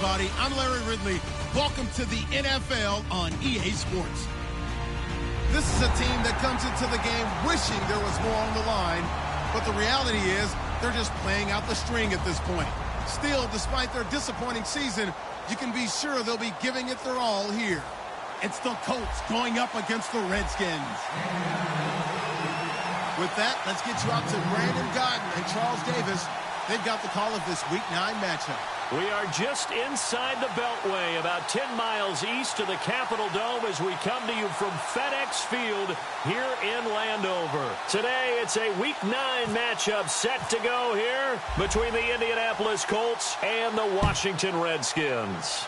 everybody. I'm Larry Ridley. Welcome to the NFL on EA Sports. This is a team that comes into the game wishing there was more on the line, but the reality is they're just playing out the string at this point. Still, despite their disappointing season, you can be sure they'll be giving it their all here. It's the Colts going up against the Redskins. With that, let's get you out to Brandon Godden and Charles Davis. They've got the call of this Week 9 matchup. We are just inside the Beltway, about 10 miles east of the Capitol Dome as we come to you from FedEx Field here in Landover. Today, it's a Week 9 matchup set to go here between the Indianapolis Colts and the Washington Redskins.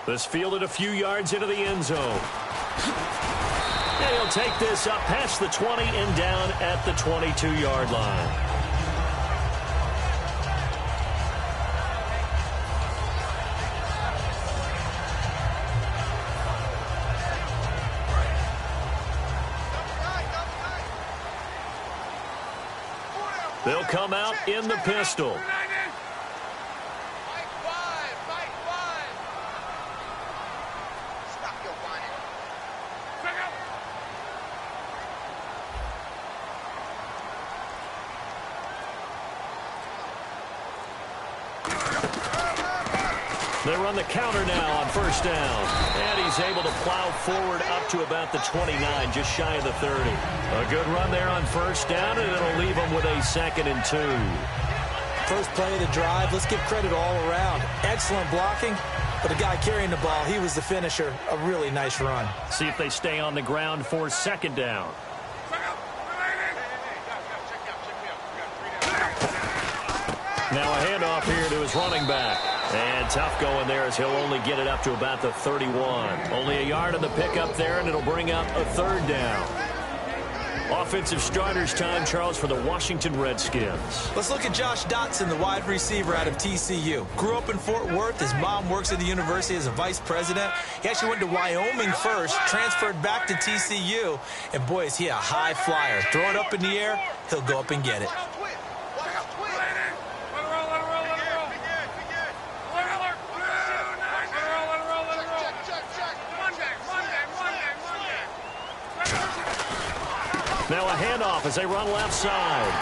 This fielded a few yards into the end zone. And he'll take this up past the 20 and down at the 22-yard line. They'll come out in the pistol. They run the counter now on first down. And he's able to plow forward up to about the 29, just shy of the 30. A good run there on first down, and it'll leave him with a 2nd and 2. First play of the drive, let's give credit all around. Excellent blocking, but the guy carrying the ball, he was the finisher. A really nice run. See if they stay on the ground for 2nd down. Now a handoff here to his running back. And tough going there as he'll only get it up to about the 31. Only a yard on the pickup there, and it'll bring up a 3rd down. Offensive starters time, Charles, for the Washington Redskins. Let's look at Josh Dotson, the wide receiver out of TCU. Grew up in Fort Worth. His mom works at the university as a vice president. He actually went to Wyoming first, transferred back to TCU, and boy, is he a high flyer. Throw it up in the air, he'll go up and get it. Now a handoff as they run left side.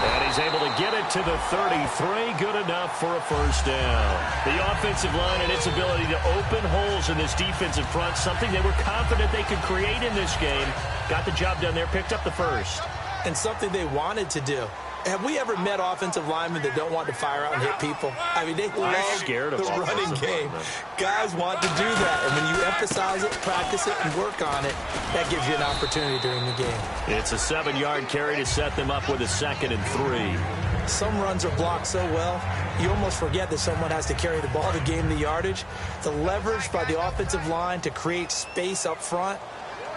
And he's able to get it to the 33. Good enough for a 1st down. The offensive line and its ability to open holes in this defensive front, something they were confident they could create in this game. Got the job done there, picked up the 1st. And something they wanted to do. Have we ever met offensive linemen that don't want to fire out and hit people? I mean, they love the running game. Guys want to do that, and when you emphasize it, practice it, and work on it, that gives you an opportunity during the game. It's a 7-yard carry to set them up with a 2nd and 3. Some runs are blocked so well, you almost forget that someone has to carry the ball to gain the yardage. The leverage by the offensive line to create space up front,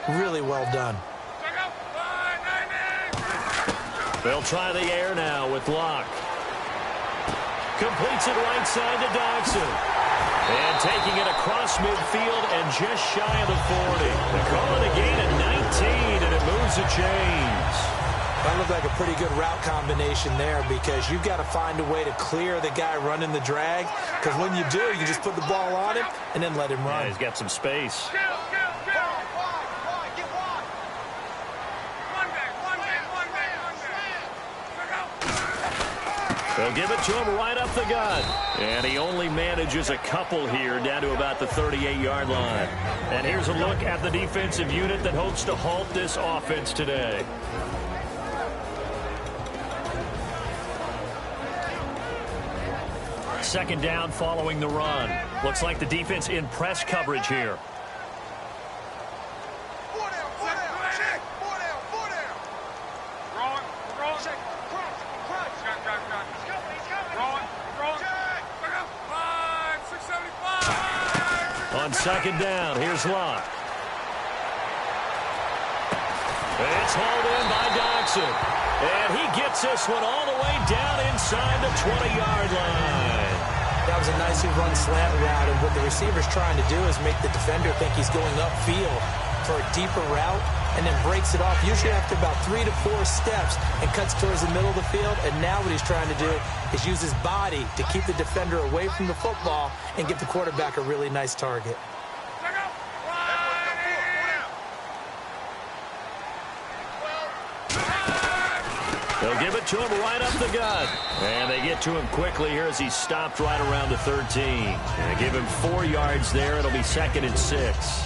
really well done. They'll try the air now with Locke. Completes it right side to Dodson. And taking it across midfield and just shy of the 40. They call it a gain of 19, and it moves the chains. That looked like a pretty good route combination there because you've got to find a way to clear the guy running the drag. Because when you do, you just put the ball on him and then let him run. Yeah, he's got some space. They'll give it to him right up the gut. And he only manages a couple here down to about the 38-yard line. And here's a look at the defensive unit that hopes to halt this offense today. Second down following the run. Looks like the defense in press coverage here. On second down, here's Locke. It's hauled in by Dodson. And he gets this one all the way down inside the 20-yard line. That was a nicely run slant route, and what the receiver's trying to do is make the defender think he's going upfield for a deeper route. and then breaks it off, usually after about 3 to 4 steps, and cuts towards the middle of the field. And now what he's trying to do is use his body to keep the defender away from the football and give the quarterback a really nice target. They'll give it to him right up the gut. And they get to him quickly here as he stopped right around the 13. And they give him 4 yards there. It'll be 2nd and 6.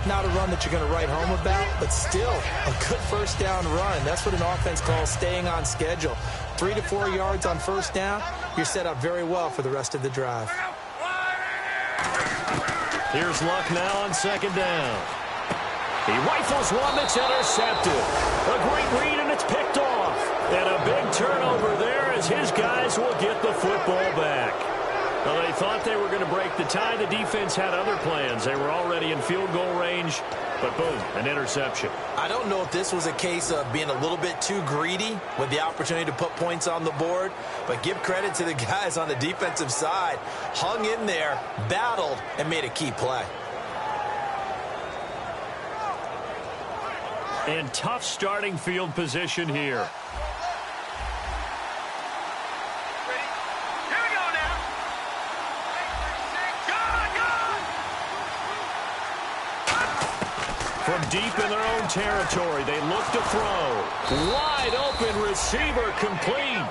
Not a run that you're going to write home about, but still a good first down run. That's what an offense calls staying on schedule. 3 to 4 yards on first down, you're set up very well for the rest of the drive. Here's Luck now on 2nd down. He rifles one that's intercepted. A great read, and it's picked off. And a big turnover there as his guys will get the football back. Well, they thought they were going to break the tie. The defense had other plans. They were already in field goal range, but boom, an interception. I don't know if this was a case of being a little bit too greedy with the opportunity to put points on the board, but give credit to the guys on the defensive side. Hung in there, battled, and made a key play. And tough starting field position here. From deep in their own territory, they look to throw. Wide open receiver complete.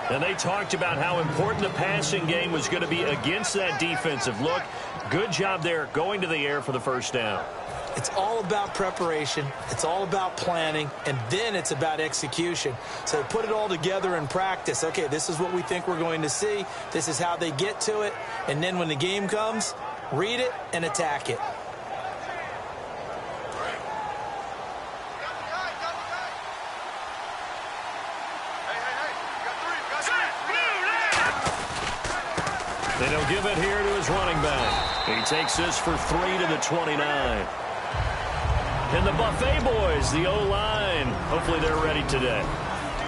And they talked about how important the passing game was going to be against that defensive look. Good job there going to the air for the first down. It's all about preparation. It's all about planning. And then it's about execution. So put it all together in practice. Okay, this is what we think we're going to see. This is how they get to it. And then when the game comes, read it and attack it. And he'll give it here to his running back. He takes this for 3 to the 29. And the Buffet boys, the O-line, hopefully they're ready today.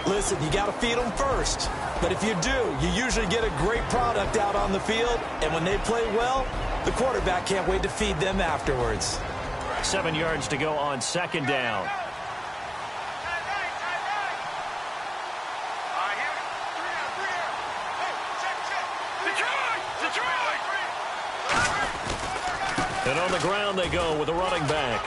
Listen, you got to feed them first. But if you do, you usually get a great product out on the field. And when they play well, the quarterback can't wait to feed them afterwards. 7 yards to go on 2nd down. And on the ground they go with a running back.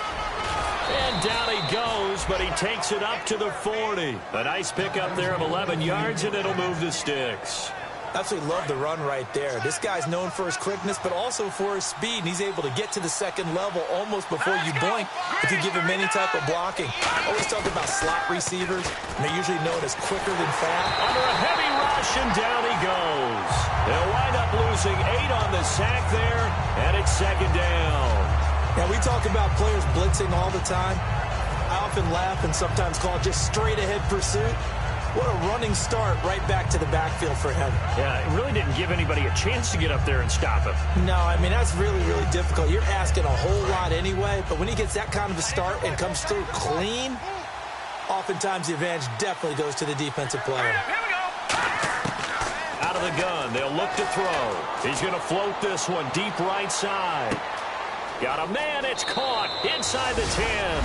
And down he goes, but he takes it up to the 40. A nice pickup there of 11 yards, and it'll move the sticks. Absolutely love the run right there. This guy's known for his quickness, but also for his speed. And he's able to get to the second level almost before you blink if you give him any type of blocking. I always talk about slot receivers, and they're usually known as quicker than fast. Under a heavy rush, and down he goes. They'll wind up losing 8 on the sack there, and it's 2nd down. Now, we talk about players blitzing all the time. I often laugh and sometimes call it just straight-ahead pursuit. What a running start right back to the backfield for him. Yeah, it really didn't give anybody a chance to get up there and stop him. No, I mean, that's really, really difficult. You're asking a whole lot anyway, but when he gets that kind of a start and comes through clean, oftentimes the advantage definitely goes to the defensive player. Out of the gun, they'll look to throw. He's going to float this one deep right side. Got a man, it's caught inside the 10.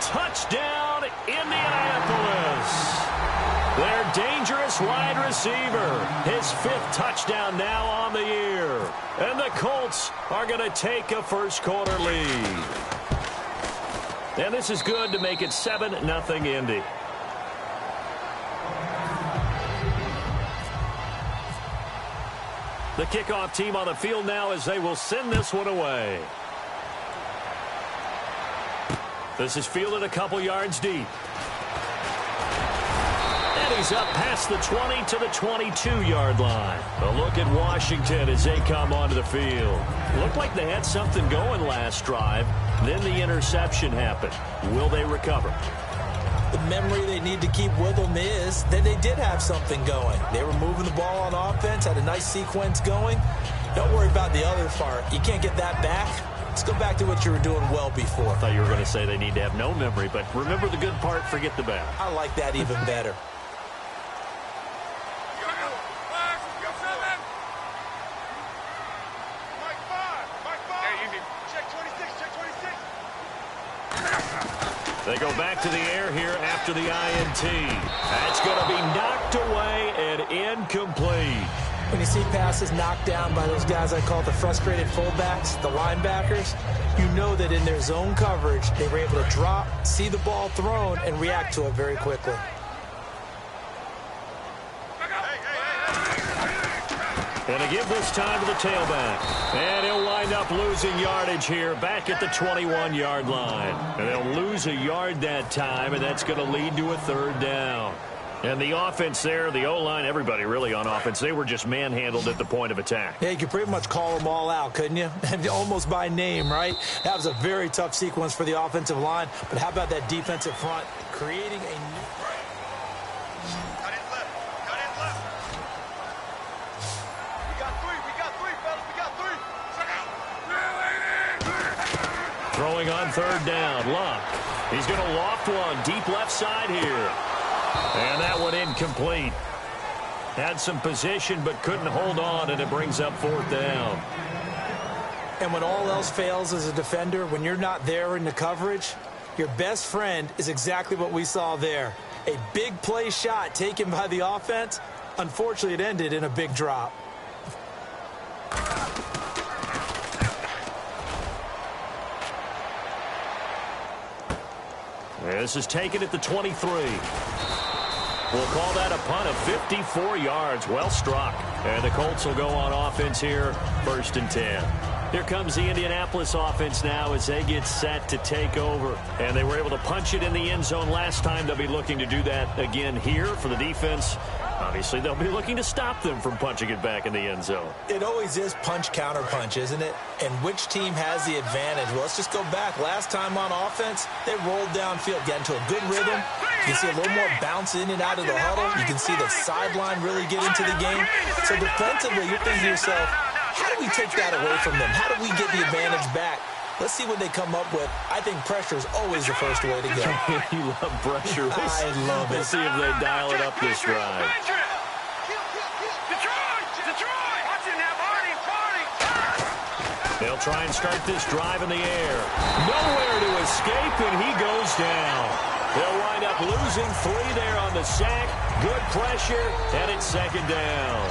Touchdown, Indianapolis. Their dangerous wide receiver, his 5th touchdown now on the year. And the Colts are going to take a first-quarter lead. And this is good to make it 7-0 Indy. The kickoff team on the field now as they will send this one away. This is fielded a couple yards deep. And he's up past the 20 to the 22-yard line. A look at Washington as they come onto the field. Looked like they had something going last drive. Then the interception happened. Will they recover? The memory they need to keep with them is that they did have something going. They were moving the ball on offense, had a nice sequence going. Don't worry about the other part. You can't get that back. Let's go back to what you were doing well before. I thought you were going to say they need to have no memory, but remember the good part, forget the bad. I like that even better. They go back to the air here after the INT. That's going to be knocked away and incomplete. When you see passes knocked down by those guys I call the frustrated fullbacks, the linebackers, you know that in their zone coverage, they were able to drop, see the ball thrown, and react to it very quickly. And to give this time to the tailback. And he'll wind up losing yardage here back at the 21-yard line. And they'll lose a yard that time, and that's going to lead to a third down. And the offense there, the O-line, everybody really on offense, they were just manhandled at the point of attack. Yeah, you could pretty much call them all out, couldn't you? And almost by name, right? That was a very tough sequence for the offensive line. But how about that defensive front creating a new... Throwing on third down, Luck. He's going to loft one deep left side here. And that one incomplete. Had some position but couldn't hold on, and it brings up fourth down. And when all else fails as a defender, when you're not there in the coverage, your best friend is exactly what we saw there. A big play shot taken by the offense. Unfortunately, it ended in a big drop. This is taken at the 23. We'll call that a punt of 54 yards. Well struck. And the Colts will go on offense here, 1st and 10. Here comes the Indianapolis offense now as they get set to take over. And they were able to punch it in the end zone last time. They'll be looking to do that again here for the defense. Obviously, they'll be looking to stop them from punching it back in the end zone. It always is punch-counter-punch, isn't it? And which team has the advantage? Well, let's just go back. Last time on offense, they rolled downfield, got into a good rhythm. You can see a little more bounce in and out of the huddle. You can see the sideline really get into the game. So defensively, you're thinking to yourself, how do we take that away from them? How do we get the advantage back? Let's see what they come up with. I think pressure is always the first way to go. You love pressure. I love it. Let's see if they dial it up this drive. They'll try and start this drive in the air. Nowhere to escape, and he goes down. They'll wind up losing 3 there on the sack. Good pressure, and it's 2nd down.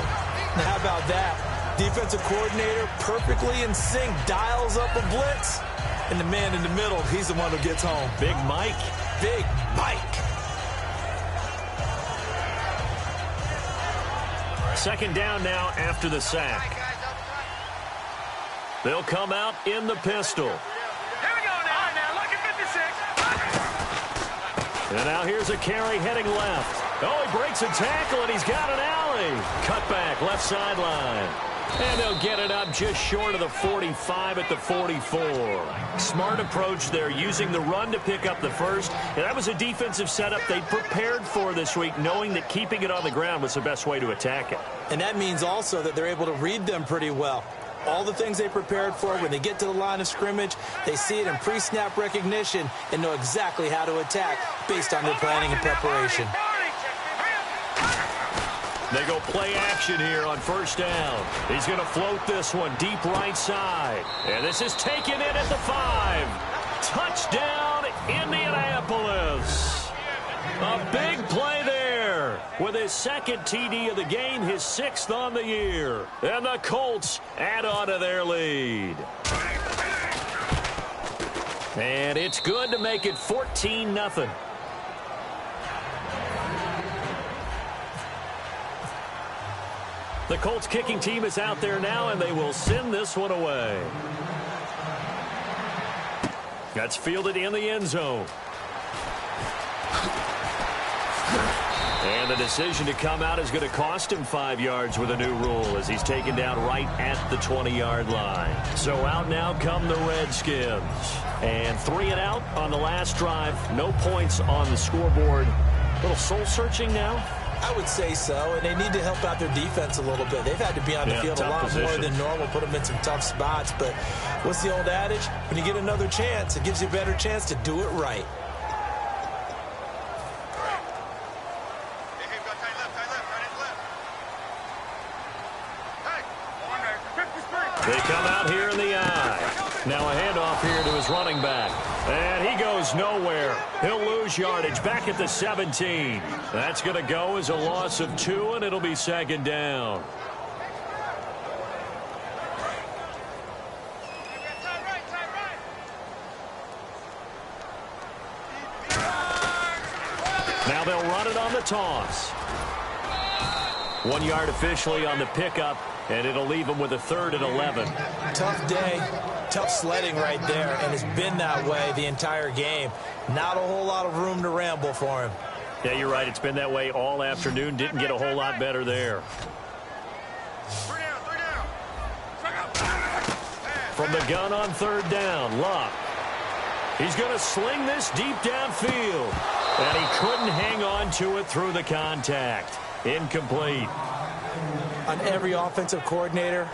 Now, how about that? Defensive coordinator perfectly in sync, dials up a blitz, and the man in the middle, he's the one who gets home. Big Mike. Big Mike. 2nd down now after the sack. They'll come out in the pistol. Here we go now. Look at 56. And now here's a carry heading left. Oh, he breaks a tackle, and he's got an alley. Cut back, left sideline. And they'll get it up just short of the 45 at the 44. Smart approach there, using the run to pick up the first. And that was a defensive setup they prepared for this week, knowing that keeping it on the ground was the best way to attack it. And that means also that they're able to read them pretty well. All the things they prepared for, when they get to the line of scrimmage, they see it in pre-snap recognition and know exactly how to attack based on their planning and preparation. They go play action here on 1st down. He's going to float this one deep right side. And this is taken in at the 5. Touchdown, Indianapolis. A big play there with his 2nd TD of the game, his 6th on the year. And the Colts add on to their lead. And it's good to make it 14-0. The Colts kicking team is out there now, and they will send this one away. That's fielded in the end zone. And the decision to come out is going to cost him 5 yards with a new rule as he's taken down right at the 20-yard line. So out now come the Redskins. And 3 and out on the last drive. No points on the scoreboard. A little soul-searching now. I would say so, and they need to help out their defense a little bit. They've had to be on the field a lot more than normal, put them in some tough spots. But what's the old adage? When you get another chance, it gives you a better chance to do it right. They come out here in the eye. Now a handoff here to his running back. And he goes nowhere. He'll lose yardage back at the 17. That's going to go as a loss of 2, and it'll be second down. Now they'll run it on the toss. 1 yard officially on the pickup, and it'll leave them with a 3rd and 11. Tough day, tough sledding right there, and it's been that way the entire game. Not a whole lot of room to ramble for him. Yeah, you're right. It's been that way all afternoon. Didn't get a whole lot better there. From the gun on 3rd down, Luck. He's going to sling this deep downfield. And he couldn't hang on to it through the contact. Incomplete. On every offensive coordinator,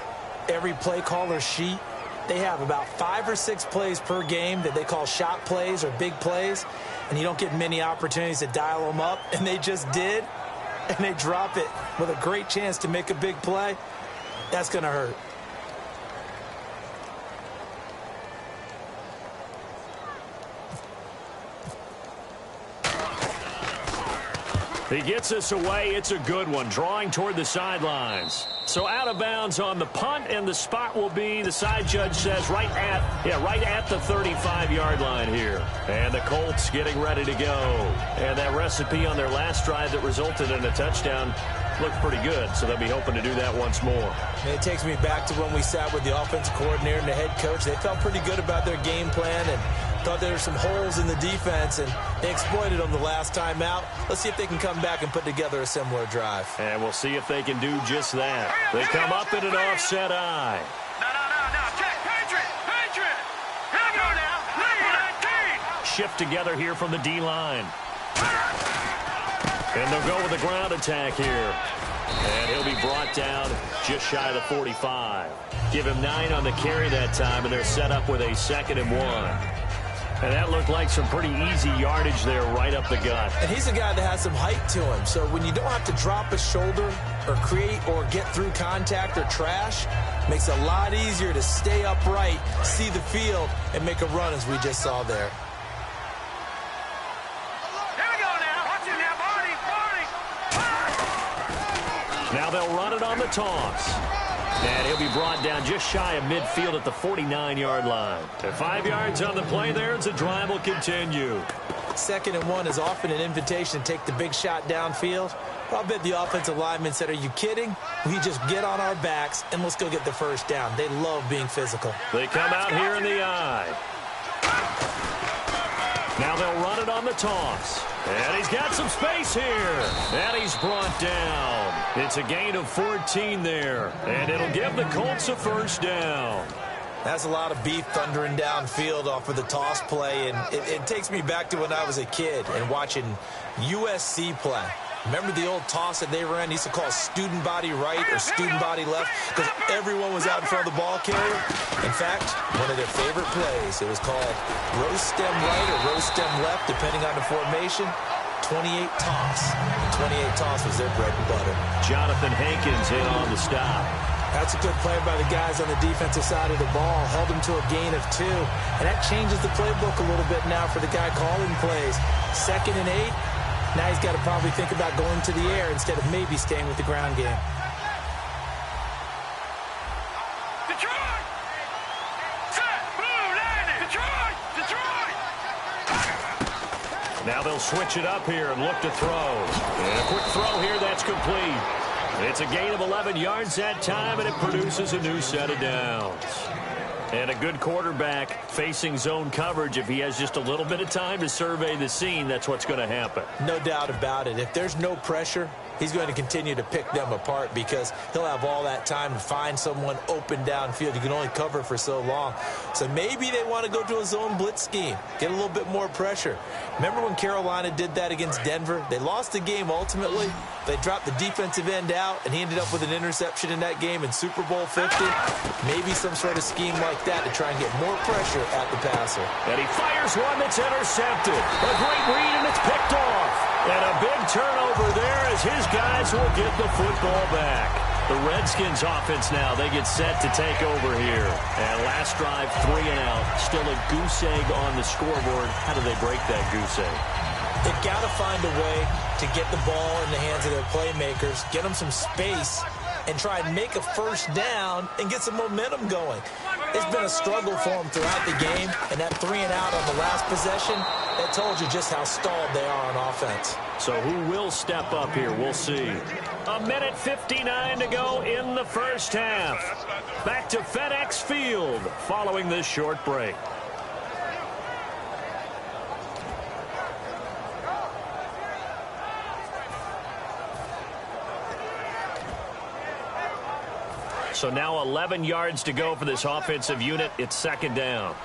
every play caller sheet, they have about 5 or 6 plays per game that they call shot plays or big plays, and you don't get many opportunities to dial them up, and they just did, and they drop it with a great chance to make a big play. That's going to hurt. He gets us away. It's a good one, drawing toward the sidelines. So out of bounds on the punt, and the spot will be, the side judge says, right at the 35-yard line here. And the Colts getting ready to go. And that recipe on their last drive that resulted in a touchdown looked pretty good, so they'll be hoping to do that once more. And it takes me back to when we sat with the offensive coordinator and the head coach. They felt pretty good about their game plan and thought there were some holes in the defense, and they exploited them the last time out. Let's see if they can come back and put together a similar drive. And we'll see if they can do just that. They come up in an offset eye. No. Check. Patriot. Here we go now. 19. Shift together here from the D-line. And they'll go with a ground attack here. And he'll be brought down just shy of the 45. Give him 9 on the carry that time, and they're set up with a 2nd and 1. And that looked like some pretty easy yardage there right up the gut. And he's a guy that has some height to him. So when you don't have to drop a shoulder or create or get through contact or trash, makes it a lot easier to stay upright, see the field, and make a run as we just saw there. Here we go now. Watch it now, Barney. Now they'll run it on the toss. And he'll be brought down just shy of midfield at the 49-yard line. And 5 yards on the play there as the drive will continue. 2nd and 1 is often an invitation to take the big shot downfield. I'll bet the offensive lineman said, are you kidding? We just get on our backs and let's go get the first down. They love being physical. They come out here in the eye. Now they'll run it on the toss. And he's got some space here. And he's brought down. It's a gain of 14 there. And it'll give the Colts a first down. That's a lot of beef thundering downfield off of the toss play. And it takes me back to when I was a kid and watching USC play. Remember the old toss that they ran? They used to call student body right or student body left because everyone was out in front of the ball carrier. In fact, one of their favorite plays, it was called roast stem right or roast stem left, depending on the formation. 28 toss. 28 toss was their bread and butter. Jonathan Hankins in on the stop. That's a good play by the guys on the defensive side of the ball. Held them to a gain of 2. And that changes the playbook a little bit now for the guy calling plays. 2nd and 8. Now he's got to probably think about going to the air instead of maybe staying with the ground game. Detroit! Set! Blue landing! Detroit! Now they'll switch it up here and look to throw. And a quick throw here, that's complete. It's a gain of 11 yards that time, and it produces a new set of downs. And a good quarterback facing zone coverage, if he has just a little bit of time to survey the scene, that's what's going to happen. No doubt about it. If there's no pressure, he's going to continue to pick them apart because he'll have all that time to find someone open downfield. You can only cover for so long. So maybe they want to go to a zone blitz scheme, get a little bit more pressure. Remember when Carolina did that against Denver? They lost the game ultimately. They dropped the defensive end out, and he ended up with an interception in that game in Super Bowl 50. Maybe some sort of scheme like that to try and get more pressure at the passer. And he fires one that's intercepted. A great read, and it's picked off. And a big turnover there as his guys will get the football back. The Redskins offense now, they get set to take over here. And last drive, 3 and out. Still a goose egg on the scoreboard. How do they break that goose egg? They've got to find a way to get the ball in the hands of their playmakers, get them some space, and try and make a first down and get some momentum going. It's been a struggle for them throughout the game, and that 3 and out on the last possession, that told you just how stalled they are on offense. So who will step up here? We'll see. 1:59 to go in the first half. Back to FedEx Field following this short break. So now 11 yards to go for this offensive unit. It's second down.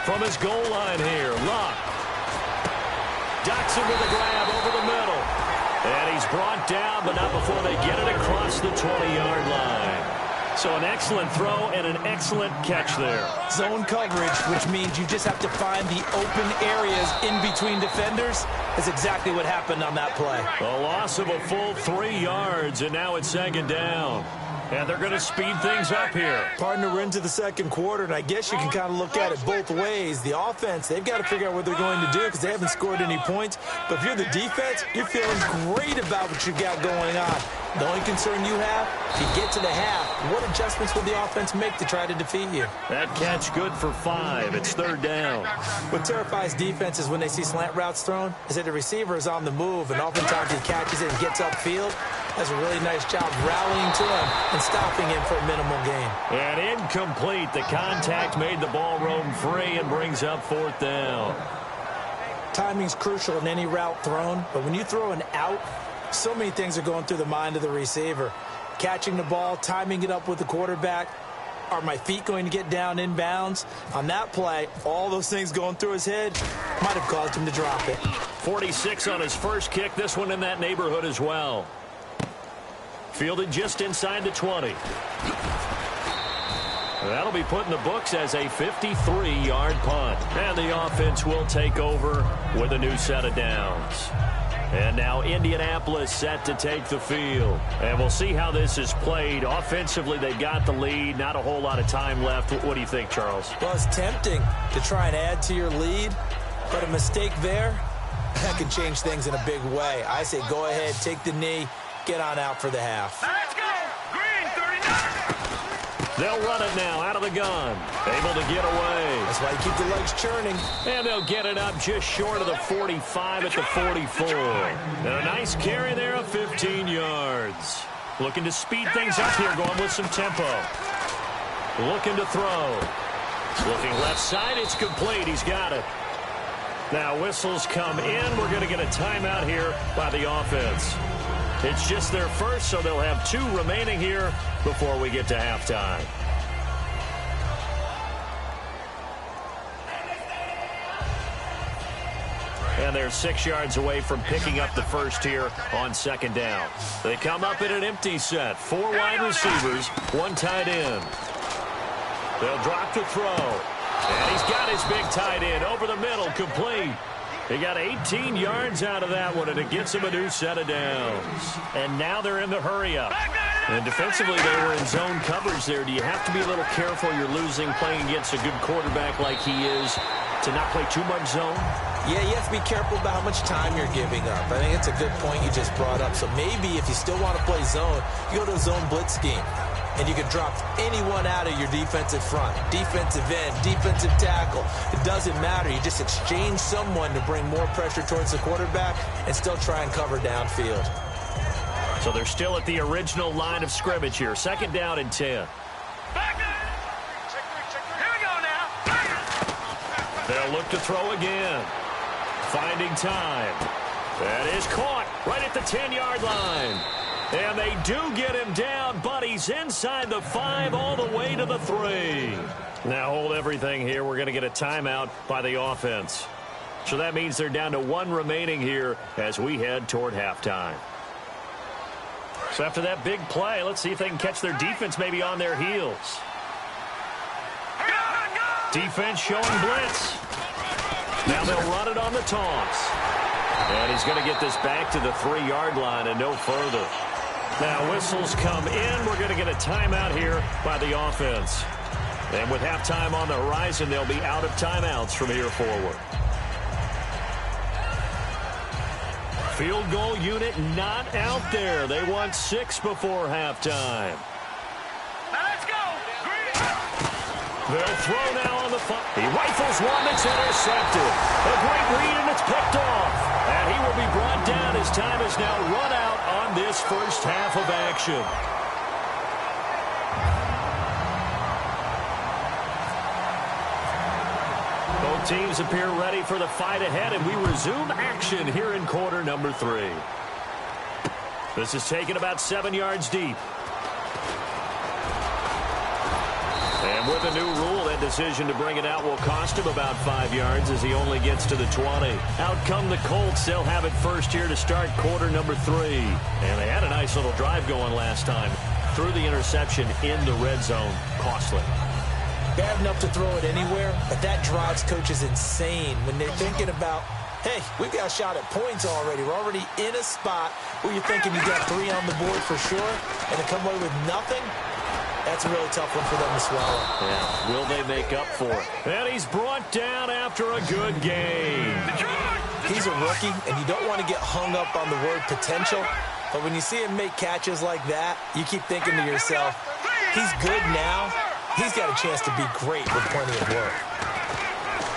From his goal line here, Luck. Dotson with a grab over the middle. And he's brought down, but not before they get it across the 20-yard line. So an excellent throw and an excellent catch there. Zone coverage, which means you just have to find the open areas in between defenders, is exactly what happened on that play. A loss of a full 3 yards, and now it's second down. And they're going to speed things up here. Partner, we're into the second quarter, and I guess you can kind of look at it both ways. The offense, they've got to figure out what they're going to do because they haven't scored any points. But if you're the defense, you're feeling great about what you got going on. The only concern you have, if you get to the half, what adjustments will the offense make to try to defeat you? That catch good for 5. It's third down. What terrifies defenses when they see slant routes thrown is that the receiver is on the move, and oftentimes he catches it and gets upfield. Does a really nice job rallying to him and stopping him for a minimal gain. And incomplete. The contact made the ball roam free and brings up fourth down. Timing's crucial in any route thrown, but when you throw an out, so many things are going through the mind of the receiver. Catching the ball, timing it up with the quarterback. Are my feet going to get down inbounds? On that play, all those things going through his head might have caused him to drop it. 46 on his first kick. This one in that neighborhood as well. Fielded just inside the 20. That'll be put in the books as a 53-yard punt. And the offense will take over with a new set of downs. And now Indianapolis set to take the field. And we'll see how this is played. Offensively, they got the lead. Not a whole lot of time left. What do you think, Charles? Well, it's tempting to try and add to your lead, but a mistake there, that can change things in a big way. I say go ahead, take the knee, get on out for the half. Let's go! Green, 39! They'll run it now out of the gun. Able to get away. That's why you keep the legs churning. And they'll get it up just short of the 45 at the 44. And a nice carry there of 15 yards. Looking to speed things up here, going with some tempo. Looking to throw. Looking left side, it's complete. He's got it. Now whistles come in. We're going to get a timeout here by the offense. It's just their first, so they'll have 2 remaining here before we get to halftime. And they're 6 yards away from picking up the first here on second down. They come up in an empty set. 4 wide receivers, 1 tight end. They'll drop to throw. And he's got his big tight end over the middle, complete. He got 18 yards out of that one, and it gets him a new set of downs. And now they're in the hurry-up. And defensively, they were in zone coverage there. Do you have to be a little careful? You're losing, playing against a good quarterback like he is, to not play too much zone? Yeah, you have to be careful about how much time you're giving up. I think it's a good point you just brought up. So maybe if you still want to play zone, you go to a zone blitz scheme. And you can drop anyone out of your defensive front, defensive end, defensive tackle. It doesn't matter. You just exchange someone to bring more pressure towards the quarterback and still try and cover downfield. So they're still at the original line of scrimmage here. Second down and 10. Here we go now. They'll look to throw again. Finding time. That is caught right at the 10-yard line. And they do get him down, but he's inside the 5 all the way to the 3. Now hold everything here. We're going to get a timeout by the offense. So that means they're down to 1 remaining here as we head toward halftime. So after that big play, let's see if they can catch their defense maybe on their heels. Defense showing blitz. Now they'll run it on the toss. And he's going to get this back to the 3-yard line and no further. Now whistles come in. We're going to get a timeout here by the offense. And with halftime on the horizon, they'll be out of timeouts from here forward. Field goal unit not out there. They want 6 before halftime. Now let's go. They'll throw now on the he rifles one that's intercepted. A great read, and it's picked off. And he will be brought down as time is now run out on this first half of action. Both teams appear ready for the fight ahead, and we resume action here in quarter number 3. This is taken about 7 yards deep. And with a new rule, that decision to bring it out will cost him about 5 yards as he only gets to the 20. Out come the Colts. They'll have it first here to start quarter number 3. And they had a nice little drive going last time. Threw the interception in the red zone. Costly. Bad enough to throw it anywhere, but that drives coaches insane when they're thinking about, hey, we've got a shot at points already. We're already in a spot where you're thinking you got 3 on the board for sure, and to come away with nothing, that's a really tough one for them to swallow. Yeah, will they make up for it? And he's brought down after a good game. He's a rookie, and you don't want to get hung up on the word potential, but when you see him make catches like that, you keep thinking to yourself, he's good now. He's got a chance to be great with plenty of work.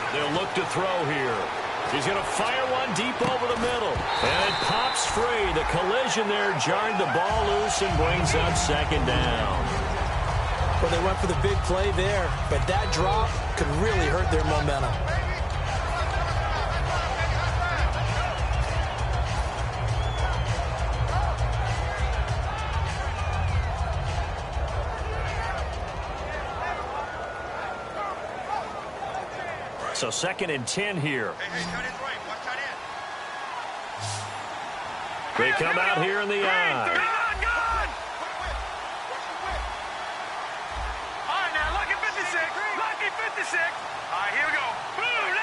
They'll look to throw here. He's going to fire one deep over the middle. And it pops free. The collision there jarred the ball loose and brings up second down. Well, they went for the big play there, but that drop could really hurt their momentum. So 2nd and 10 here. They come out here in the eye. Good. All right, now, lucky 56. Lucky 56. All right, here we go. Boom,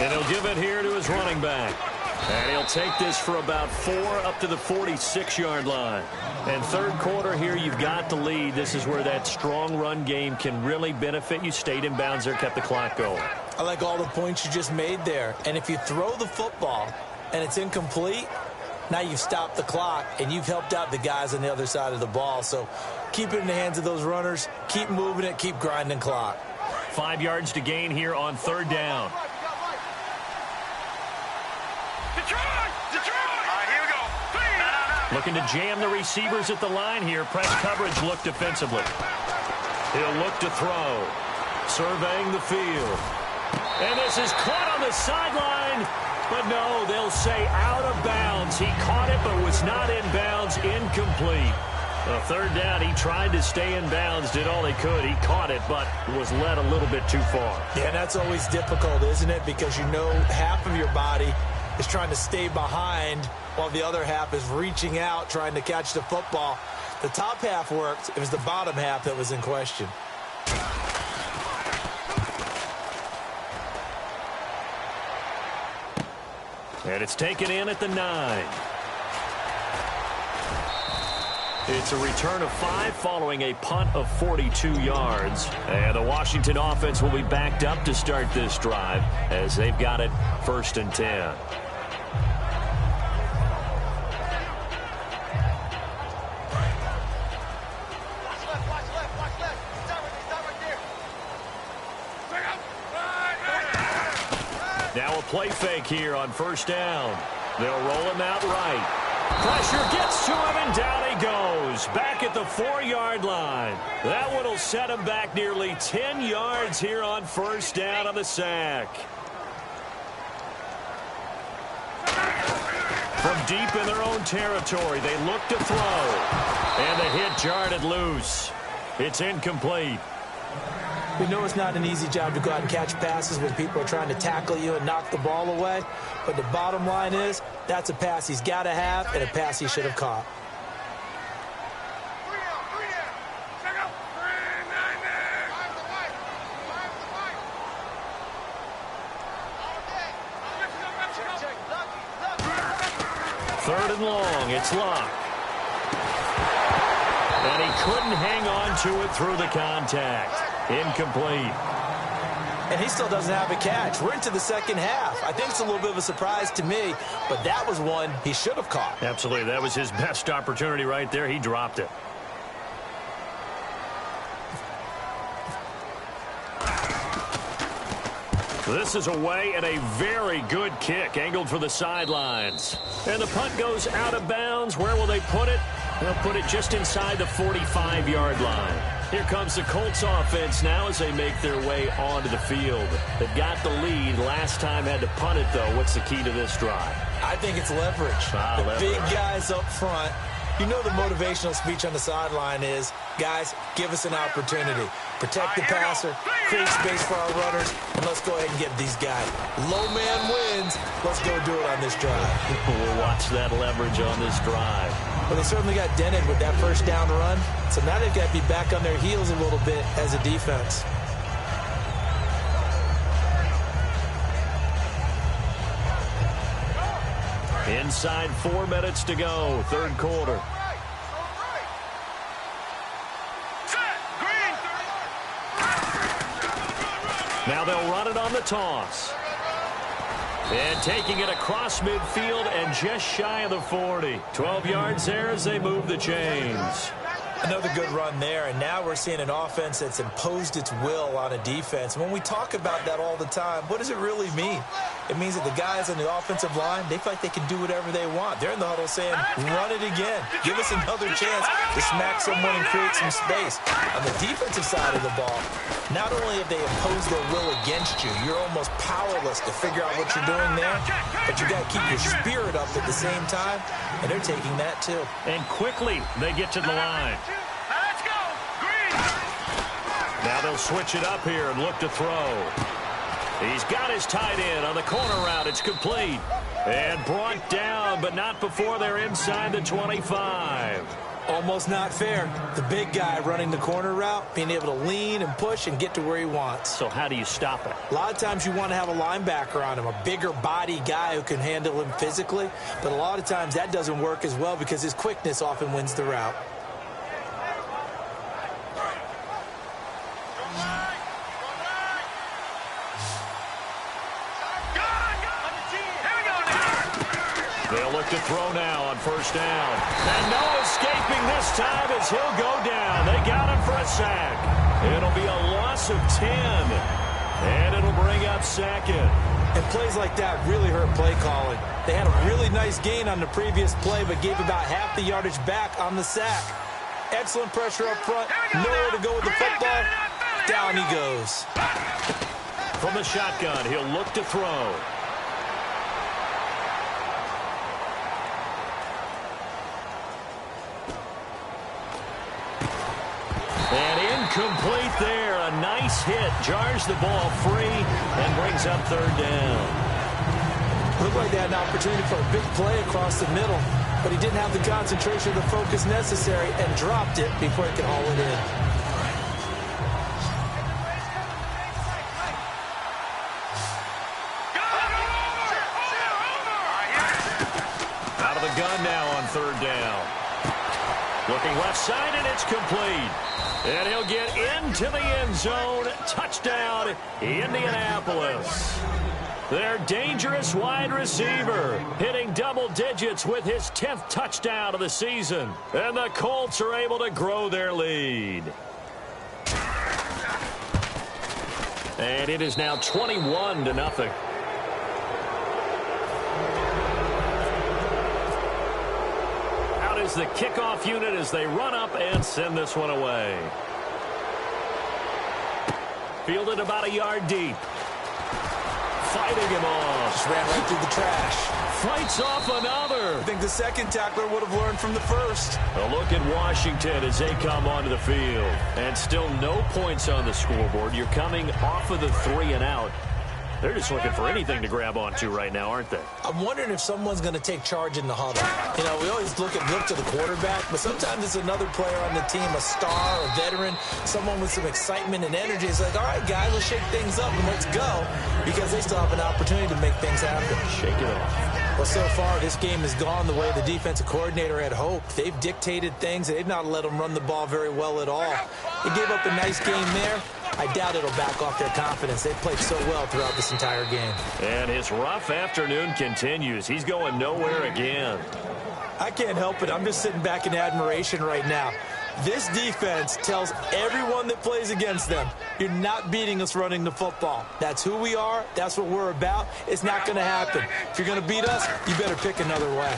And he'll give it here to his running back. And he'll take this for about 4 up to the 46-yard line. And third quarter here, you've got the lead. This is where that strong run game can really benefit you. Stayed in bounds there, kept the clock going. I like all the points you just made there. And if you throw the football and it's incomplete, now you've stopped the clock and you've helped out the guys on the other side of the ball. So keep it in the hands of those runners. Keep moving it. Keep grinding clock. 5 yards to gain here on 3rd down. Looking to jam the receivers at the line here. Press coverage look defensively. He'll look to throw. Surveying the field. And this is caught on the sideline. But no, they'll say out of bounds. He caught it but was not in bounds. Incomplete. A 3rd down, he tried to stay in bounds, did all he could. He caught it but was led a little bit too far. Yeah, that's always difficult, isn't it? Because you know half of your body is trying to stay behind while the other half is reaching out, trying to catch the football. The top half worked. It was the bottom half that was in question. And it's taken in at the 9. It's a return of 5 following a punt of 42 yards. And the Washington offense will be backed up to start this drive as they've got it 1st and 10. Now a play fake here on 1st down. They'll roll him out right. Pressure gets to him, and down he goes. Back at the 4-yard line. That one will set him back nearly 10 yards here on 1st down on the sack. From deep in their own territory, they look to throw. And the hit jarred it loose. It's incomplete. We know it's not an easy job to go out and catch passes when people are trying to tackle you and knock the ball away. But the bottom line is, that's a pass he's got to have and a pass he should have caught. Third and long. It's Luck. And he couldn't hang on to it through the contact. Incomplete. And he still doesn't have a catch. We're into the second half. I think it's a little bit of a surprise to me, but that was one he should have caught. Absolutely. That was his best opportunity right there. He dropped it. This is away and a very good kick angled for the sidelines. And the punt goes out of bounds. Where will they put it? They'll put it just inside the 45-yard line. Here comes the Colts offense now as they make their way onto the field. They've got the lead. Last time had to punt it, though. What's the key to this drive? I think it's leverage. The big guys up front. You know the motivational speech on the sideline is, guys, give us an opportunity. Protect the passer, create space for our runners, and let's go ahead and get these guys. Low man wins. Let's go do it on this drive. We'll watch that leverage on this drive. Well, they certainly got dented with that first down run, so now they've got to be back on their heels a little bit as a defense. Inside 4 minutes to go, third quarter. Now they'll run it on the toss. And taking it across midfield and just shy of the 40. 12 yards there as they move the chains. Another good run there, and now we're seeing an offense that's imposed its will on a defense. When we talk about that all the time, what does it really mean? It means that the guys on the offensive line, they feel like they can do whatever they want. They're in the huddle saying, run it again. Give us another chance to smack someone and create some space. On the defensive side of the ball, not only have they imposed their will against you, you're almost powerless to figure out what you're doing there, but you got to keep your spirit up at the same time, and they're taking that too. And quickly, they get to the line. Let's go. Green. Now they'll switch it up here and look to throw. He's got his tight end on the corner route. It's complete. And brought down, but not before they're inside the 25. Almost not fair. The big guy running the corner route, being able to lean and push and get to where he wants. So how do you stop it? A lot of times you want to have a linebacker on him, a bigger body guy who can handle him physically. But a lot of times that doesn't work as well because his quickness often wins the route. They'll look to throw now on first down. And no escaping this time as he'll go down. They got him for a sack. It'll be a loss of 10. And it'll bring up second. And plays like that really hurt play calling. They had a really nice gain on the previous play, but gave about half the yardage back on the sack. Excellent pressure up front. Nowhere to go with the football. Down he goes. From the shotgun, he'll look to throw. And incomplete there. A nice hit. Jars the ball free and brings up third down. Looked like they had an opportunity for a big play across the middle, but he didn't have the concentration or the focus necessary and dropped it before he could haul it in. Out of the gun now on third down. Looking left side, and it's complete. And he'll get into the end zone. Touchdown, Indianapolis. Their dangerous wide receiver hitting double digits with his 10th touchdown of the season. And the Colts are able to grow their lead. And it is now 21-0. Is the kickoff unit as they run up and send this one away. Fielded about a yard deep. Fighting him off. Just ran right through the trash. Fights off another. I think the second tackler would have learned from the first. A look at Washington as they come onto the field. And still no points on the scoreboard. You're coming off of the 3 and out. They're just looking for anything to grab onto right now, aren't they? I'm wondering if someone's going to take charge in the huddle. You know, we always look to the quarterback, but sometimes it's another player on the team, a star, a veteran, someone with some excitement and energy. It's like, all right, guys, let's shake things up and let's go, because they still have an opportunity to make things happen. Shake it off. Well, so far, this game has gone the way the defensive coordinator had hoped. They've dictated things, and they've not let them run the ball very well at all. They gave up a nice game there. I doubt it'll back off their confidence. They've played so well throughout this entire game. And his rough afternoon continues. He's going nowhere again. I can't help it. I'm just sitting back in admiration right now. This defense tells everyone that plays against them, you're not beating us running the football. That's who we are. That's what we're about. It's not going to happen. If you're going to beat us, you better pick another way.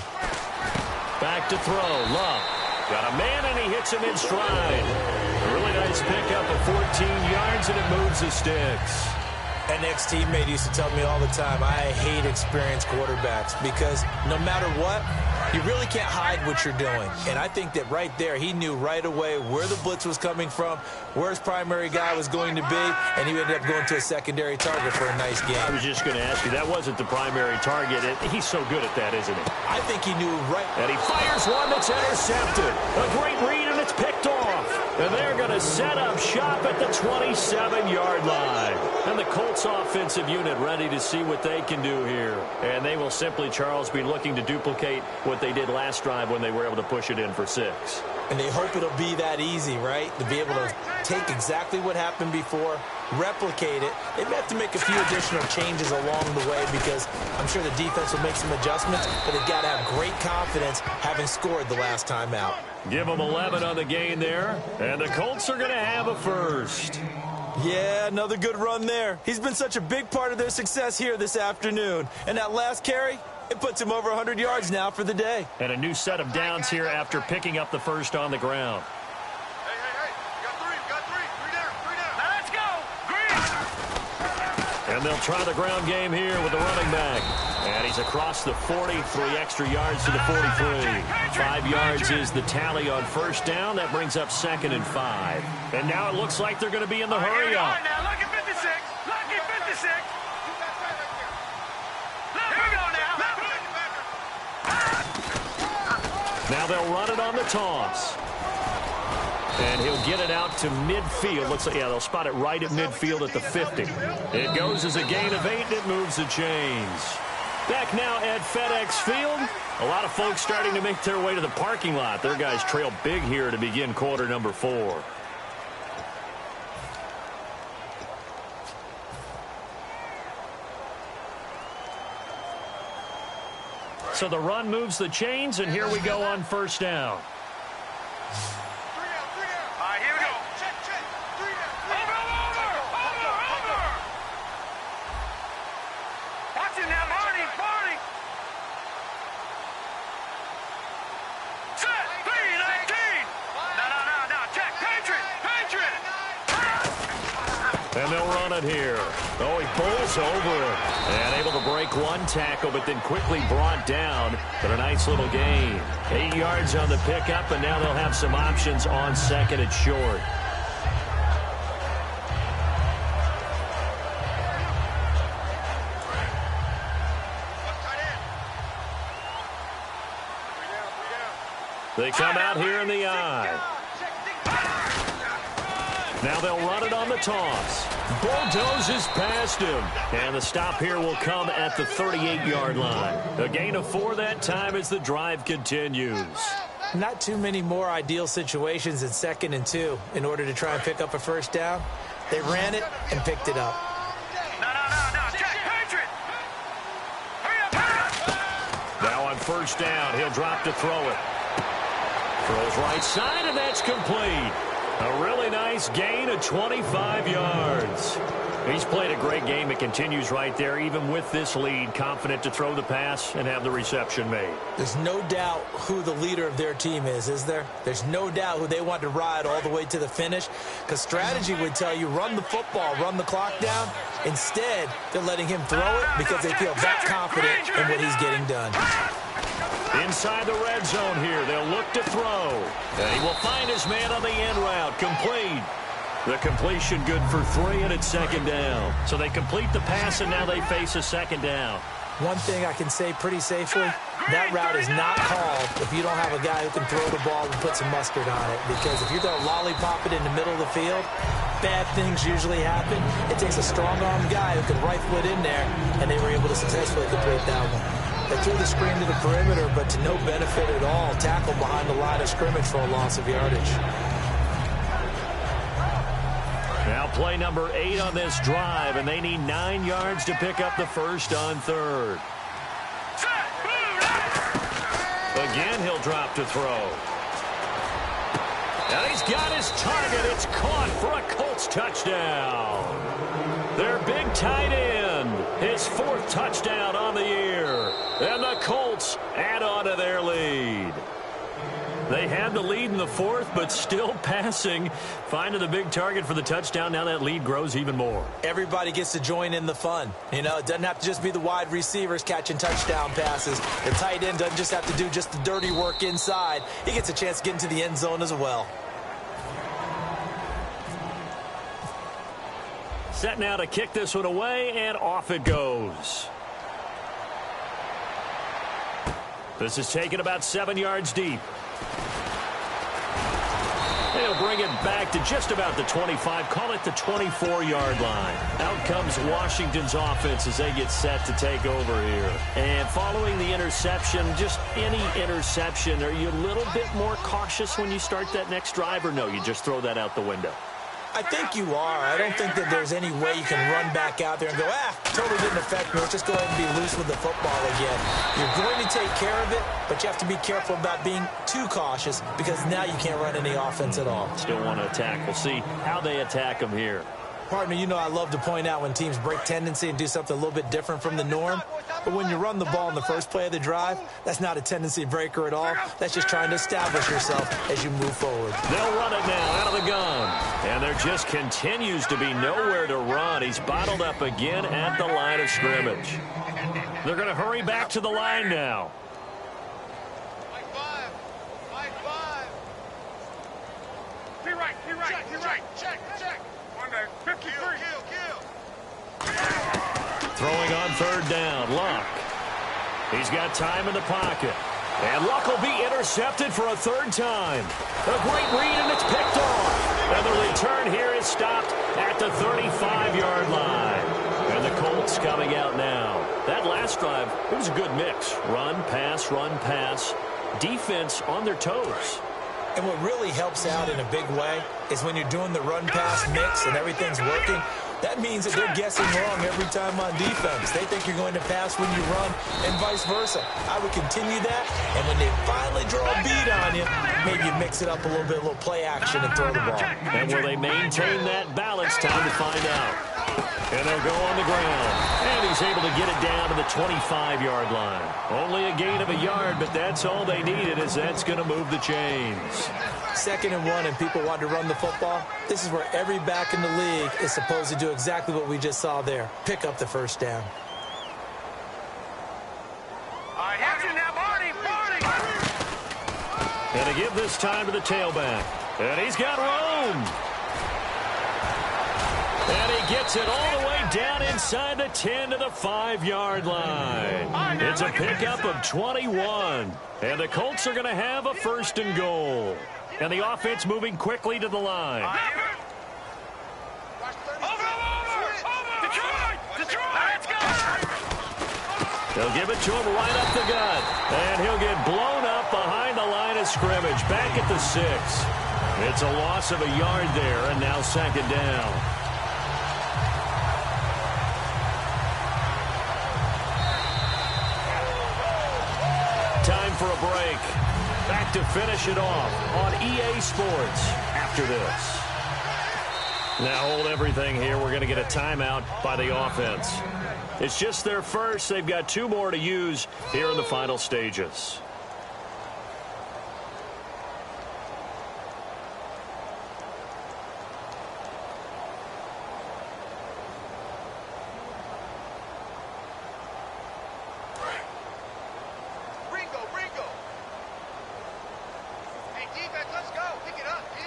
Back to throw. Love. Got a man, and he hits him in stride. A really nice pickup of 14 yards, and it moves the sticks. An ex-teammate used to tell me all the time, I hate experienced quarterbacks because no matter what, you really can't hide what you're doing. And I think that right there, he knew right away where the blitz was coming from, where his primary guy was going to be, and he ended up going to a secondary target for a nice game. I was just going to ask you, that wasn't the primary target. He's so good at that, isn't he? I think he knew right. And he fires one that's intercepted. A great read, and it's picked off. And they're going to set up shop at the 27-yard line. And the Colts offensive unit ready to see what they can do here. And they will simply, Charles, be looking to duplicate what they did last drive when they were able to push it in for 6. And they hope it'll be that easy, right? To be able to take exactly what happened before, replicate it. They may have to make a few additional changes along the way because I'm sure the defense will make some adjustments, but they've got to have great confidence having scored the last time out. Give them 11 on the gain there, and the Colts are going to have a first. Yeah, another good run there. He's been such a big part of their success here this afternoon. And that last carry, it puts him over 100 yards now for the day. And a new set of downs here after picking up the first on the ground. Hey. Got three. Three down. Now let's go. Green. And they'll try the ground game here with the running back. And he's across the 40, 3 extra yards to the 43. 5 yards is the tally on first down. That brings up 2nd and 5. And now it looks like they're going to be in the hurry up. Now, lucky 56. Lucky 56. Here we go now. Now they'll run it on the toss. And he'll get it out to midfield. Looks like, yeah, they'll spot it right at midfield at the 50. It goes as a gain of 8, and it moves the chains. Back now at FedEx Field. A lot of folks starting to make their way to the parking lot. Their guys trail big here to begin quarter number 4. So the run moves the chains, and here we go on first down. All right, here we go. Check. 3 down. Over. Watch it now, Barney. Set. 3-19. No. Check. Patriot. And they'll run it here. Oh, he pulls over it. And able to break one tackle, but then quickly brought down. But a nice little gain. 8 yards on the pickup, and now they'll have some options on 2nd and short. They come out here in the eye. Now they'll run it on the toss. Bulldozes past him. And the stop here will come at the 38-yard line. A gain of 4 that time as the drive continues. Not too many more ideal situations in 2nd and 2 in order to try and pick up a first down. They ran it and picked it up. No. Check. Patriot. Hurry up. Now on first down, he'll drop to throw it. Throws right side, and that's complete. A really nice gain of 25 yards. He's played a great game. It continues right there, even with this lead, confident to throw the pass and have the reception made. There's no doubt who the leader of their team is there? There's no doubt who they want to ride all the way to the finish, because strategy would tell you run the football, run the clock down. Instead, they're letting him throw it because they feel that confident in what he's getting done. Inside the red zone here, they'll look to throw. And he will find his man on the end route, complete. The completion good for 3, and it's 2nd down. So they complete the pass, and now they face a 2nd down. One thing I can say pretty safely, that route is not called if you don't have a guy who can throw the ball and put some mustard on it. Because if you're going to lollipop it in the middle of the field, bad things usually happen. It takes a strong-armed guy who can rifle it in there, and they were able to successfully complete that one. They threw the screen to the perimeter, but to no benefit at all. Tackle behind the line of scrimmage for a loss of yardage. Now play number 8 on this drive, and they need 9 yards to pick up the first on third. Again, he'll drop to throw. And he's got his target. It's caught for a Colts touchdown. Their big tight end, his 4th touchdown on the year. And the Colts add on to their lead. They had the lead in the 4th, but still passing. Finding the big target for the touchdown. Now that lead grows even more. Everybody gets to join in the fun. You know, it doesn't have to just be the wide receivers catching touchdown passes. The tight end doesn't just have to do just the dirty work inside. He gets a chance to get into the end zone as well. Set now to kick this one away, and off it goes. This is taken about 7 yards deep. They'll bring it back to just about the 25, call it the 24-yard line. Out comes Washington's offense as they get set to take over here. And following the interception, just any interception, are you a little bit more cautious when you start that next drive, or no, you just throw that out the window? I think you are. I don't think that there's any way you can run back out there and go, totally didn't affect me. Let's just go ahead and be loose with the football again. You're going to take care of it, but you have to be careful about being too cautious because now you can't run any offense at all. Still want to attack. We'll see how they attack them here. Partner, you know I love to point out when teams break tendency and do something a little bit different from the norm. But when you run the ball in the first play of the drive, that's not a tendency breaker at all. That's just trying to establish yourself as you move forward. They'll run it now out of the gun. And there just continues to be nowhere to run. He's bottled up again at the line of scrimmage. They're going to hurry back to the line now. Check. Kill. Throwing on third down, Luck. He's got time in the pocket. And Luck will be intercepted for a 3rd time. A great read, and it's picked off. And the return here is stopped at the 35-yard line. And the Colts coming out now. That last drive, it was a good mix. Run, pass. Defense on their toes. And what really helps out in a big way is when you're doing the run-pass mix and everything's working, that means that they're guessing wrong every time on defense. They think you're going to pass when you run and vice versa. I would continue that, and when they finally draw a beat on you, maybe you mix it up a little play action and throw the ball. And will they maintain that balance? Time to find out. And they'll go on the ground. And he's able to get it down to the 25-yard line. Only a gain of a yard, but that's all they needed, as that's going to move the chains. 2nd and 1, and people want to run the football. This is where every back in the league is supposed to do exactly what we just saw there. Pick up the first down. And to give this time to the tailback. And he's got room. And he gets it all the way down inside the 10 to the 5-yard line. It's a pickup of 21. And the Colts are going to have a 1st and goal. And the offense moving quickly to the line. They'll give it to him right up the gut. And he'll get blown up behind the line of scrimmage. Back at the 6. It's a loss of a yard there, and now 2nd down. Time for a break. Back to finish it off on EA Sports after this. Now hold everything here. We're going to get a timeout by the offense. It's just their first. They've got 2 more to use here in the final stages. Ringo. Hey, defense, let's go. Pick it up, D.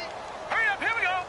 Hurry up, here we go.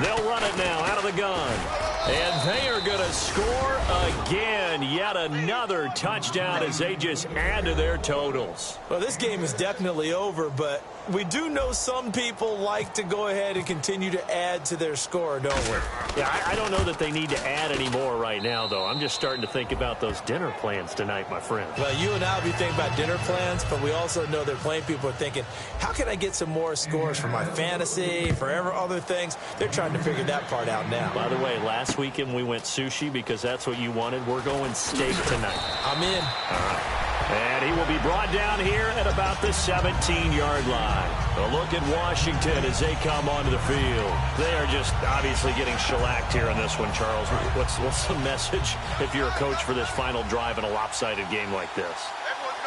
They'll run it now out of the gun. And they are going to score again. Yet another touchdown as they just add to their totals. Well, this game is definitely over, but we do know some people like to go ahead and continue to add to their score, don't we? Yeah, I don't know that they need to add any more right now, though. I'm just starting to think about those dinner plans tonight, my friend. Well, you and I will be thinking about dinner plans, but we also know that playing people are thinking, how can I get some more scores for my fantasy, for other things? They're trying to figure that part out now. By the way, last weekend we went sushi because that's what you wanted. We're going steak tonight. I'm in. All right. And he will be brought down here at about the 17-yard line. A look at Washington as they come onto the field. They are just obviously getting shellacked here in this one, Charles. What's the message if you're a coach for this final drive in a lopsided game like this?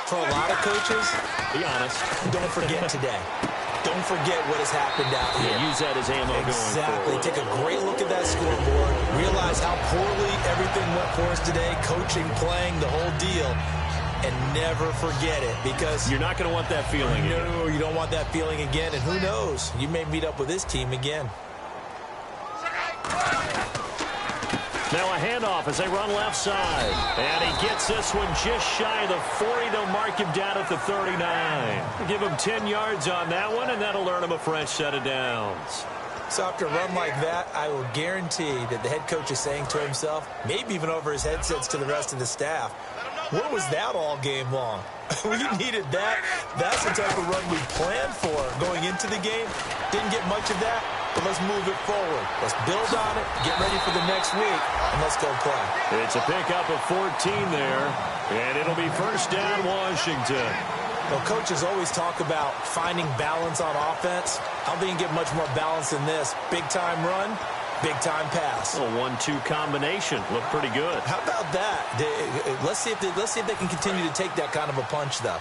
For a lot of coaches, be honest, don't forget today. Don't forget what has happened out here. Yeah, use that as ammo going forward. Exactly. Take a great look at that scoreboard. Realize how poorly everything went for us today. Coaching, playing, the whole deal. And never forget it, because you're not going to want that feeling again. No, you don't want that feeling again. And who knows? You may meet up with this team again. Now a handoff as they run left side. And he gets this one just shy of the 40. They'll mark him down at the 39. Give him 10 yards on that one, and that'll earn him a fresh set of downs. So after a run like that, I will guarantee that the head coach is saying to himself, maybe even over his headsets to the rest of the staff, where was that all game long? We needed that. That's the type of run we planned for going into the game. Didn't get much of that, but let's move it forward. Let's build on it, get ready for the next week, and let's go play. It's a pickup of 14 there, and it'll be first down Washington. Well, coaches always talk about finding balance on offense. I don't think you can get much more balance than this. Big-time run, big-time pass. A 1-2 combination. Looked pretty good. How about that? Let's see if they can continue to take that kind of a punch, though.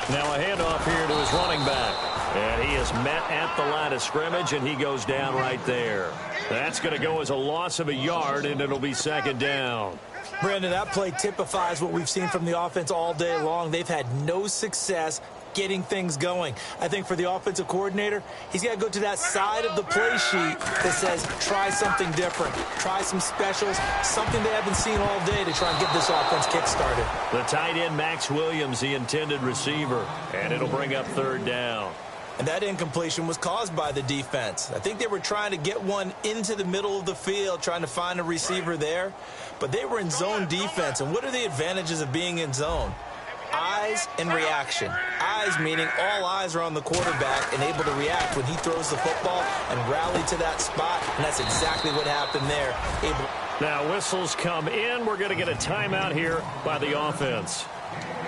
Now a handoff here to his running back. And he is met at the line of scrimmage, and he goes down right there. That's going to go as a loss of a yard, and it'll be second down. Brandon, that play typifies what we've seen from the offense all day long. They've had no success getting things going. I think for the offensive coordinator, he's got to go to that side of the play sheet that says, try something different, try some specials, something they haven't seen all day to try and get this offense kick-started. The tight end, Max Williams, the intended receiver, and it'll bring up third down. And that incompletion was caused by the defense. I think they were trying to get one into the middle of the field, trying to find a receiver there. But they were in zone defense. And what are the advantages of being in zone? Eyes and reaction. Eyes meaning all eyes are on the quarterback and able to react when he throws the football and rally to that spot. And that's exactly what happened there. Now whistles come in. We're going to get a timeout here by the offense.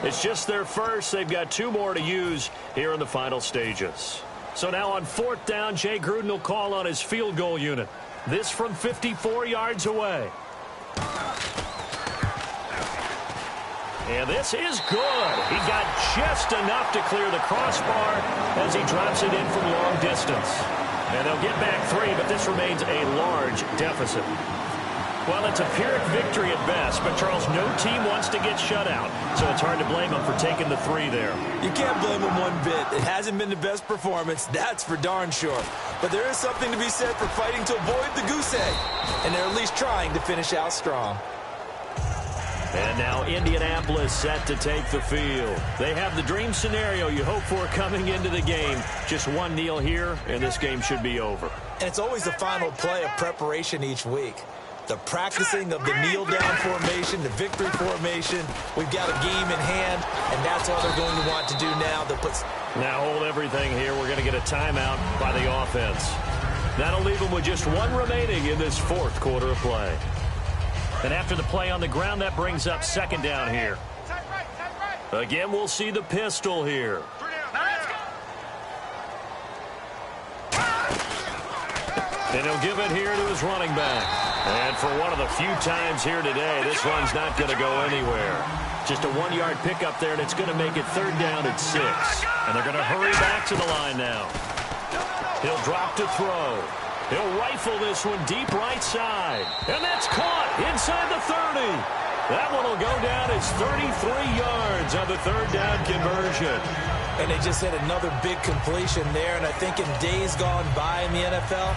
It's just their first. They've got 2 more to use here in the final stages. So now on fourth down, Jay Gruden will call on his field goal unit. This from 54 yards away. And this is good. He got just enough to clear the crossbar as he drops it in from long distance. And they'll get back 3, but this remains a large deficit. Well, it's a Pyrrhic victory at best, but, Charles, no team wants to get shut out, so it's hard to blame them for taking the 3 there. You can't blame them one bit. It hasn't been the best performance, that's for darn sure. But there is something to be said for fighting to avoid the goose egg, and they're at least trying to finish out strong. And now Indianapolis set to take the field. They have the dream scenario you hope for coming into the game. Just one kneel here, and this game should be over. And it's always the final play of preparation each week. The practicing of the kneel-down formation, the victory formation. We've got a game in hand, and that's all they're going to want to do now. Now hold everything here. We're going to get a timeout by the offense. That'll leave them with just 1 remaining in this 4th quarter of play. And after the play on the ground, that brings up second down here. Again, we'll see the pistol here. And he'll give it here to his running back. And for one of the few times here today, this run's not going to go anywhere. Just a 1-yard pickup there, and it's going to make it third down at 6. And they're going to hurry back to the line now. He'll drop to throw. He'll rifle this one deep right side. And that's caught inside the 30. That one will go down as 33 yards on the third down conversion. And they just had another big completion there. And I think in days gone by in the NFL,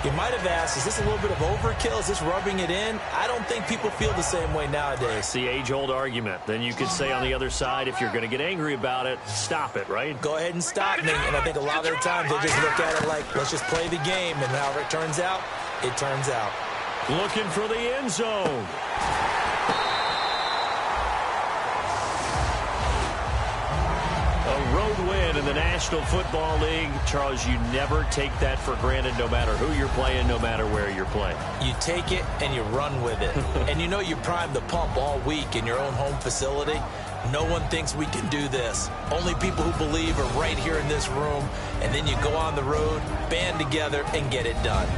you might have asked, is this a little bit of overkill? Is this rubbing it in? I don't think people feel the same way nowadays. It's the age-old argument. Then you could say on the other side, if you're going to get angry about it, stop it, right? Go ahead and stop me. And I think a lot of the times they just look at it like, let's just play the game. And however it turns out, it turns out. Looking for the end zone. A road win in the National Football League. Charles, you never take that for granted no matter who you're playing, no matter where you're playing. You take it and you run with it. And you know you primed the pump all week in your own home facility. No one thinks we can do this. Only people who believe are right here in this room. And then you go on the road, band together, and get it done.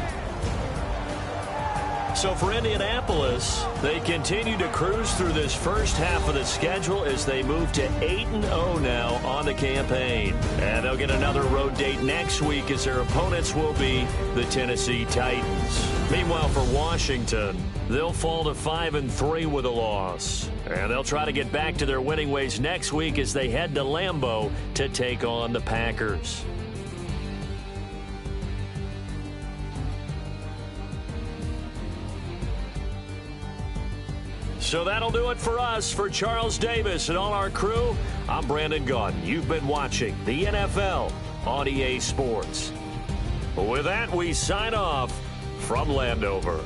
So for Indianapolis, they continue to cruise through this first half of the schedule as they move to 8-0 now on the campaign. And they'll get another road date next week as their opponents will be the Tennessee Titans. Meanwhile, for Washington, they'll fall to 5-3 with a loss. And they'll try to get back to their winning ways next week as they head to Lambeau to take on the Packers. So that'll do it for us. For Charles Davis and all our crew, I'm Brandon Gaudin. You've been watching the NFL on EA Sports. With that, we sign off from Landover.